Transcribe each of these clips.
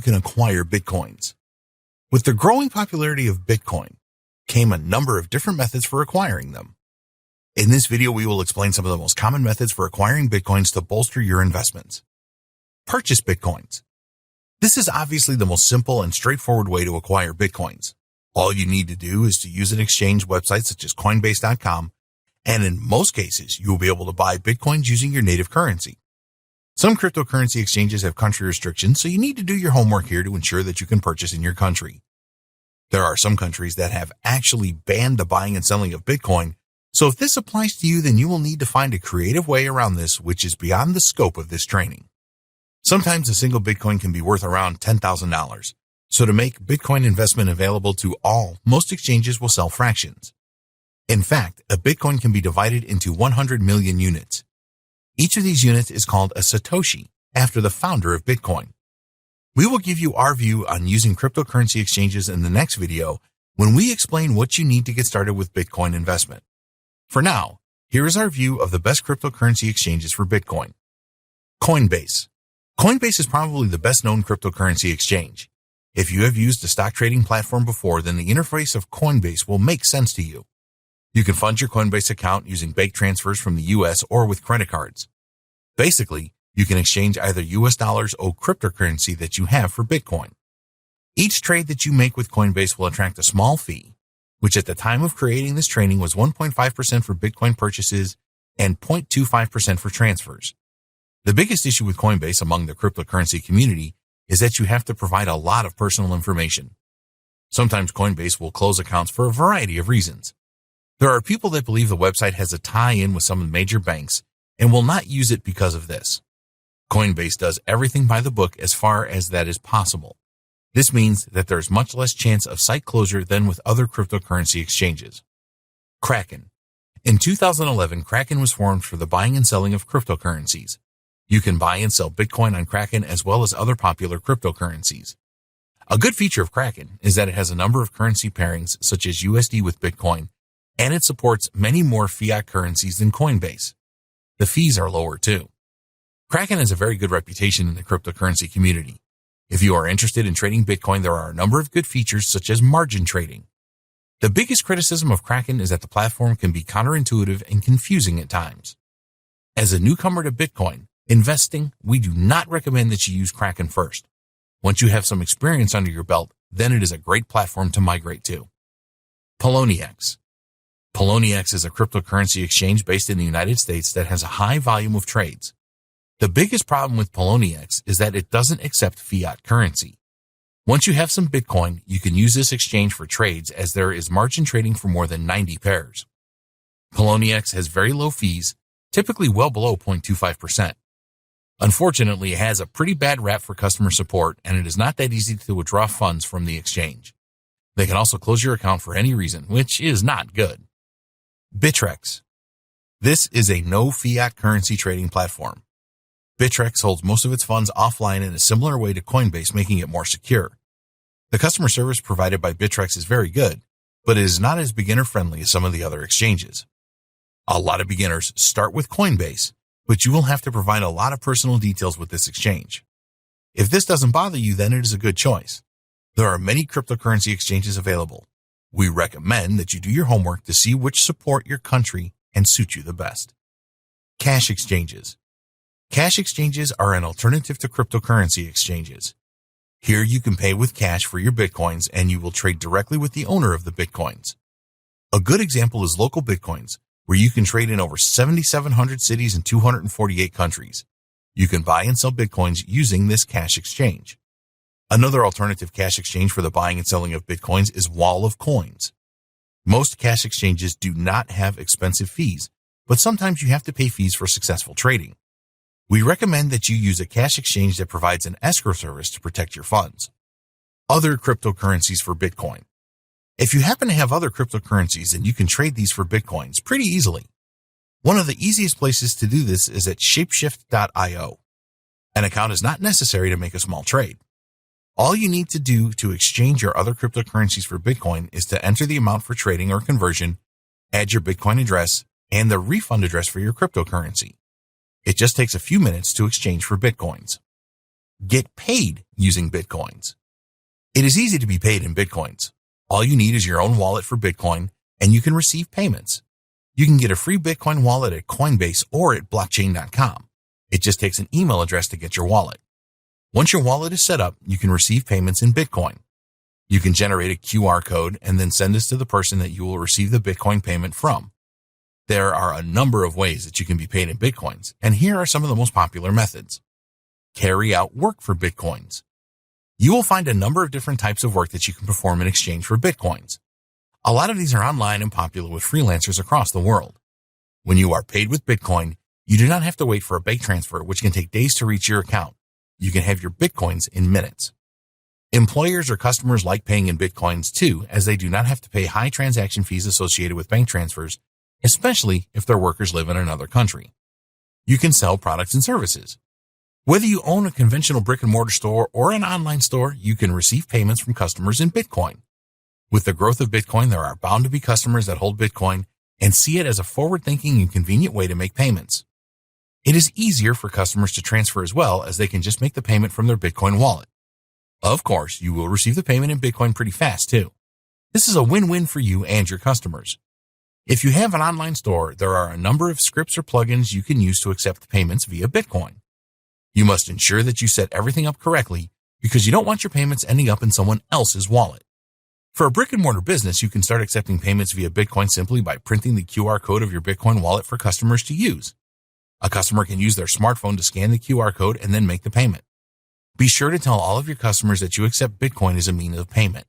can acquire Bitcoins. With the growing popularity of Bitcoin came a number of different methods for acquiring them. In this video, we will explain some of the most common methods for acquiring Bitcoins to bolster your investments. Purchase Bitcoins. This is obviously the most simple and straightforward way to acquire Bitcoins. All you need to do is to use an exchange website such as Coinbase.com, and in most cases, you will be able to buy Bitcoins using your native currency. Some cryptocurrency exchanges have country restrictions, so you need to do your homework here to ensure that you can purchase in your country. There are some countries that have actually banned the buying and selling of Bitcoin, so if this applies to you, then you will need to find a creative way around this, which is beyond the scope of this training. Sometimes a single Bitcoin can be worth around $10,000. So to make Bitcoin investment available to all, most exchanges will sell fractions. In fact, a Bitcoin can be divided into 100 million units. Each of these units is called a Satoshi, after the founder of Bitcoin. We will give you our view on using cryptocurrency exchanges in the next video when we explain what you need to get started with Bitcoin investment. For now, here is our view of the best cryptocurrency exchanges for Bitcoin. Coinbase. Coinbase is probably the best known cryptocurrency exchange. If you have used a stock trading platform before, then the interface of Coinbase will make sense to you. You can fund your Coinbase account using bank transfers from the US or with credit cards. Basically, you can exchange either US dollars or cryptocurrency that you have for Bitcoin. Each trade that you make with Coinbase will attract a small fee, which at the time of creating this training was 1.5% for Bitcoin purchases and 0.25% for transfers. The biggest issue with Coinbase among the cryptocurrency community is that you have to provide a lot of personal information. Sometimes Coinbase will close accounts for a variety of reasons. There are people that believe the website has a tie-in with some of the major banks and will not use it because of this. Coinbase does everything by the book as far as that is possible. This means that there is much less chance of site closure than with other cryptocurrency exchanges. Kraken. In 2011, Kraken was formed for the buying and selling of cryptocurrencies. You can buy and sell Bitcoin on Kraken as well as other popular cryptocurrencies. A good feature of Kraken is that it has a number of currency pairings such as USD with Bitcoin, and it supports many more fiat currencies than Coinbase. The fees are lower too. Kraken has a very good reputation in the cryptocurrency community. If you are interested in trading Bitcoin, there are a number of good features such as margin trading. The biggest criticism of Kraken is that the platform can be counterintuitive and confusing at times. As a newcomer to Bitcoin investing, we do not recommend that you use Kraken first. Once you have some experience under your belt, then it is a great platform to migrate to. Poloniex. Poloniex is a cryptocurrency exchange based in the United States that has a high volume of trades. The biggest problem with Poloniex is that it doesn't accept fiat currency. Once you have some Bitcoin, you can use this exchange for trades as there is margin trading for more than 90 pairs. Poloniex has very low fees, typically well below 0.25%. Unfortunately, it has a pretty bad rap for customer support, and it is not that easy to withdraw funds from the exchange. They can also close your account for any reason, which is not good. Bittrex. This is a no fiat currency trading platform. Bittrex holds most of its funds offline in a similar way to Coinbase, making it more secure. The customer service provided by Bittrex is very good, but it is not as beginner-friendly as some of the other exchanges. A lot of beginners start with Coinbase, but you will have to provide a lot of personal details with this exchange. If this doesn't bother you, then it is a good choice. There are many cryptocurrency exchanges available. We recommend that you do your homework to see which support your country and suit you the best. Cash exchanges. Cash exchanges are an alternative to cryptocurrency exchanges. Here you can pay with cash for your Bitcoins and you will trade directly with the owner of the Bitcoins. A good example is Local Bitcoins, where you can trade in over 7,700 cities in 248 countries. You can buy and sell Bitcoins using this cash exchange. Another alternative cash exchange for the buying and selling of Bitcoins is Wall of Coins. Most cash exchanges do not have expensive fees, but sometimes you have to pay fees for successful trading. We recommend that you use a cash exchange that provides an escrow service to protect your funds. Other cryptocurrencies for Bitcoin. If you happen to have other cryptocurrencies, then you can trade these for Bitcoins pretty easily. One of the easiest places to do this is at shapeshift.io. An account is not necessary to make a small trade. All you need to do to exchange your other cryptocurrencies for Bitcoin is to enter the amount for trading or conversion, add your Bitcoin address, and the refund address for your cryptocurrency. It just takes a few minutes to exchange for Bitcoins. Get paid using Bitcoins. It is easy to be paid in Bitcoins. All you need is your own wallet for Bitcoin, and you can receive payments. You can get a free Bitcoin wallet at Coinbase or at blockchain.com. It just takes an email address to get your wallet. Once your wallet is set up, you can receive payments in Bitcoin. You can generate a QR code and then send this to the person that you will receive the Bitcoin payment from. There are a number of ways that you can be paid in Bitcoins, and here are some of the most popular methods. Carry out work for Bitcoins. You will find a number of different types of work that you can perform in exchange for Bitcoins. A lot of these are online and popular with freelancers across the world. When you are paid with Bitcoin, you do not have to wait for a bank transfer, which can take days to reach your account. You can have your Bitcoins in minutes. Employers or customers like paying in Bitcoins too, as they do not have to pay high transaction fees associated with bank transfers, especially if their workers live in another country. You can sell products and services. Whether you own a conventional brick-and-mortar store or an online store, you can receive payments from customers in Bitcoin. With the growth of Bitcoin, there are bound to be customers that hold Bitcoin and see it as a forward-thinking and convenient way to make payments. It is easier for customers to transfer as well, as they can just make the payment from their Bitcoin wallet. Of course, you will receive the payment in Bitcoin pretty fast too. This is a win-win for you and your customers. If you have an online store, there are a number of scripts or plugins you can use to accept payments via Bitcoin. You must ensure that you set everything up correctly, because you don't want your payments ending up in someone else's wallet. For a brick-and-mortar business, you can start accepting payments via Bitcoin simply by printing the QR code of your Bitcoin wallet for customers to use. A customer can use their smartphone to scan the QR code and then make the payment. Be sure to tell all of your customers that you accept Bitcoin as a means of payment.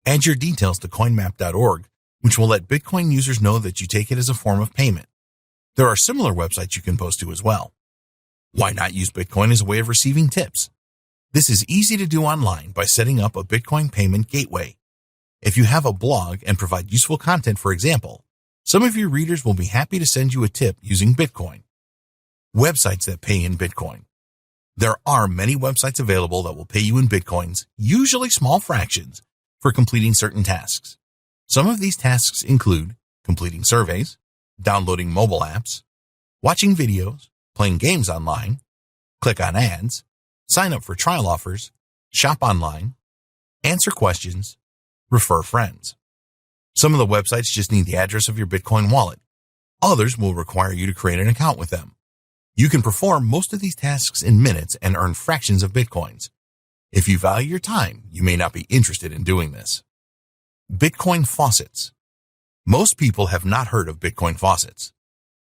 Add your details to coinmap.org, which will let Bitcoin users know that you take it as a form of payment. There are similar websites you can post to as well. Why not use Bitcoin as a way of receiving tips? This is easy to do online by setting up a Bitcoin payment gateway. If you have a blog and provide useful content, for example, some of your readers will be happy to send you a tip using Bitcoin. Websites that pay in Bitcoin. There are many websites available that will pay you in Bitcoins, usually small fractions, for completing certain tasks. Some of these tasks include completing surveys, downloading mobile apps, watching videos, playing games online, click on ads, sign up for trial offers, shop online, answer questions, refer friends. Some of the websites just need the address of your Bitcoin wallet. Others will require you to create an account with them. You can perform most of these tasks in minutes and earn fractions of Bitcoins. If you value your time, you may not be interested in doing this. Bitcoin faucets. Most people have not heard of Bitcoin faucets.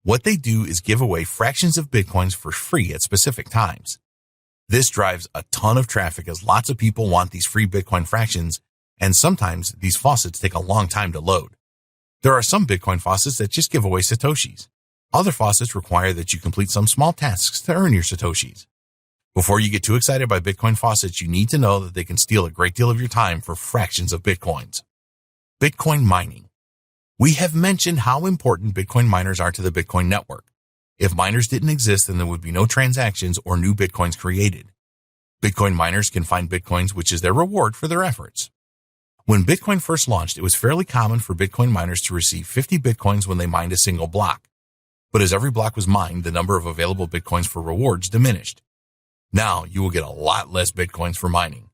What they do is give away fractions of Bitcoins for free at specific times. This drives a ton of traffic, as lots of people want these free Bitcoin fractions, and sometimes these faucets take a long time to load. There are some Bitcoin faucets that just give away Satoshis. Other faucets require that you complete some small tasks to earn your Satoshis. Before you get too excited by Bitcoin faucets, you need to know that they can steal a great deal of your time for fractions of Bitcoins. Bitcoin mining. We have mentioned how important Bitcoin miners are to the Bitcoin network. If miners didn't exist, then there would be no transactions or new Bitcoins created. Bitcoin miners can find Bitcoins, which is their reward for their efforts. When Bitcoin first launched, it was fairly common for Bitcoin miners to receive 50 Bitcoins when they mined a single block. But as every block was mined, the number of available Bitcoins for rewards diminished. Now you will get a lot less Bitcoins for mining.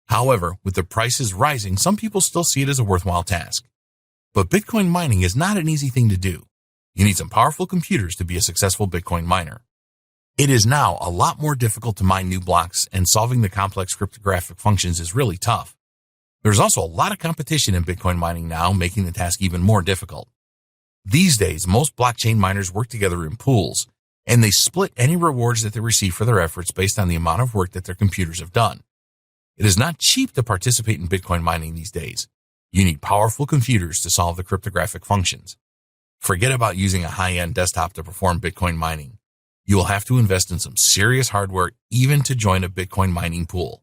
However, with the prices rising, some people still see it as a worthwhile task. But Bitcoin mining is not an easy thing to do. You need some powerful computers to be a successful Bitcoin miner. It is now a lot more difficult to mine new blocks, and solving the complex cryptographic functions is really tough. There's also a lot of competition in Bitcoin mining now, making the task even more difficult. These days, most blockchain miners work together in pools, and they split any rewards that they receive for their efforts based on the amount of work that their computers have done. It is not cheap to participate in Bitcoin mining these days. You need powerful computers to solve the cryptographic functions. Forget about using a high-end desktop to perform Bitcoin mining. You will have to invest in some serious hardware even to join a Bitcoin mining pool.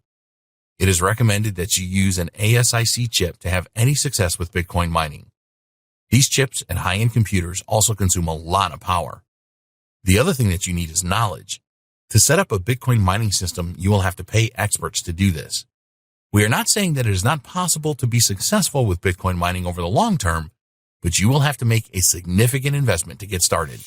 It is recommended that you use an ASIC chip to have any success with Bitcoin mining. These chips and high-end computers also consume a lot of power. The other thing that you need is knowledge. To set up a Bitcoin mining system, you will have to pay experts to do this. We are not saying that it is not possible to be successful with Bitcoin mining over the long term, but you will have to make a significant investment to get started.